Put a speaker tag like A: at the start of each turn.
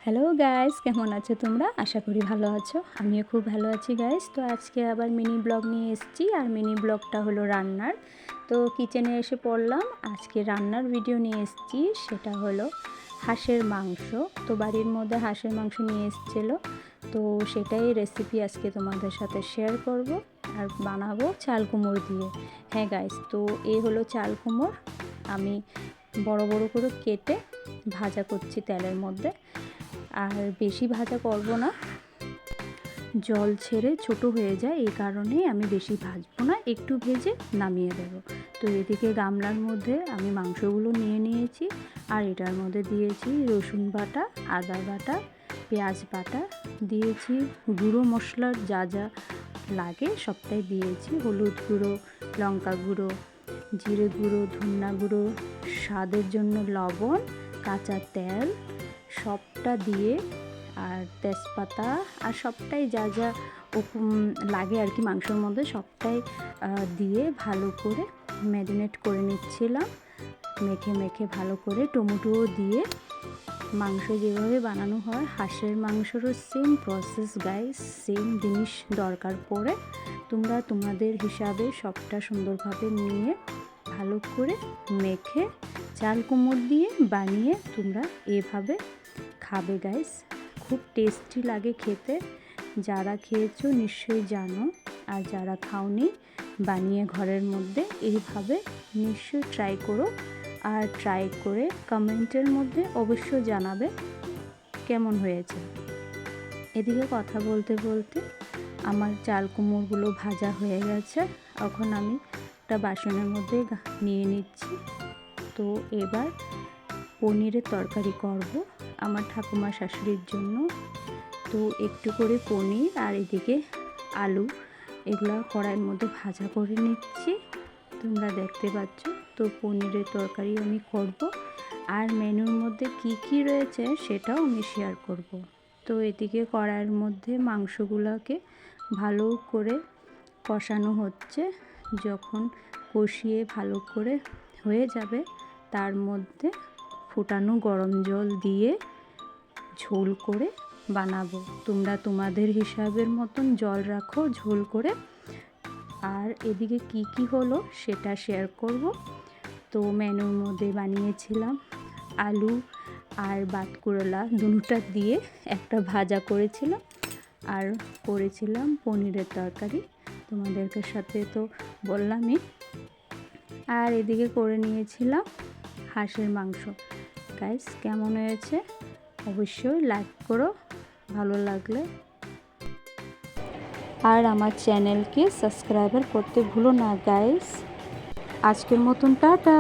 A: Hello guys, কেমন আছো তোমরা? আশা করি ভালো আছো। আমিও খুব ভালো আছি গাইস। তো আজকে আবার মিনি ব্লগ নিয়ে এসেছি, আর মিনি ব্লগটা হলো রান্নার। তো কিচেনে এসে পড়লাম। আজকে রান্নার ভিডিও নিয়ে এসেছি, সেটা হলো হাঁসের মাংস। তো বাড়ির মধ্যে হাঁসের মাংস নিয়ে এসেছিলো, তো সেটাই রেসিপি আজকে তোমাদের সাথে শেয়ার করব। আর বানাবো চাল কুমড়ো দিয়ে। হ্যাঁ গাইস, তো এই হলো চাল কুমড়ো। আমি বড় বড় করে কেটে ভাজা করছি তেলের মধ্যে। আর বেশি ভাজা করব না, জল ছেড়ে ছোট হয়ে যায়, এই কারণে আমি বেশি ভাজবো না, একটু ভেজে নামিয়ে দেবো। তো এদিকে গামলার মধ্যে আমি মাংসগুলো নিয়ে নিয়েছি, আর এটার মধ্যে দিয়েছি রসুন বাটা, আদা বাটা, পেঁয়াজ বাটা, দিয়েছি গুঁড়ো মশলার যা যা লাগে সবটাই দিয়েছি। হলুদ গুঁড়ো, লঙ্কা গুঁড়ো, জিরে গুঁড়ো, ধনিয়া গুঁড়ো, স্বাদের জন্য লবণ, কাঁচা তেল সবটা দিয়ে, আর তেজপাতা আর সবটাই যা যা লাগে আর কি মাংসের মধ্যে সবটাই দিয়ে ভালো করে ম্যারিনেট করে নিচ্ছিলাম। মেখে মেখে ভালো করে টমেটোও দিয়ে, মাংস যেভাবে বানানো হয় হাঁসের মাংসেরও সেম প্রসেস গাইস, সেম জিনিস দরকার পড়ে। তোমরা তোমাদের হিসাবে সবটা সুন্দরভাবে নিয়ে ভালো করে মেখে চাল কুমড়ো দিয়ে বানিয়ে তোমরা এভাবে খাবে গাইস। খুব টেস্টি লাগে খেতে। যারা খেয়েছো নিশ্চয়ই জানো, আর যারা খাওনি বানিয়ে ঘরের মধ্যে এইভাবে নিশ্চয়ই ট্রাই করো। আর ট্রাই করে কমেন্টের মধ্যে অবশ্যই জানাবে কেমন হয়েছে। এদিকে কথা বলতে বলতে আমার চাল কুমড়োগুলো ভাজা হয়ে গেছে। এখন আমি একটা বাসনের মধ্যে নিয়ে নিচ্ছি। তো এবার পনিরের তরকারি করব আমার ঠাকুমা শাশুড়ির জন্য। তো একটু করে পনির আর এদিকে আলু এগুলো কড়াইয়ের মধ্যে ভাজা করে নিচ্ছি, তোমরা দেখতে পাচ্ছ। তো পনিরের তরকারি আমি করব, আর মেনুর মধ্যে কি কি রয়েছে সেটাও আমি শেয়ার করব। তো এদিকে কড়াইয়ের মধ্যে মাংসগুলোকে ভালো করে কষানো হচ্ছে। যখন কষিয়ে ভালো করে হয়ে যাবে, তার মধ্যে ফুটানো গরম জল দিয়ে ঝোল করে বানাবো। তোমরা তোমাদের হিসাবের মতন জল রাখো ঝোল করে। আর এদিকে কি কি হলো সেটা শেয়ার করব। তো মেনুর মধ্যে বানিয়েছিলাম আলু আর বাতকুড়লা দুটোটা দিয়ে একটা ভাজা করেছিলাম, আর করেছিলাম পনিরের তরকারি, তোমাদেরকে সাথে তো বললামই। আর এদিকে করে নিয়েছিলাম হাঁসের মাংস। গাইস, কেমন হয়েছে অবশ্যই লাইক করো ভালো লাগলে, আর আমার চ্যানেলকে সাবস্ক্রাইব করতে ভুলো না গাইস। আজকের মতন টাটা।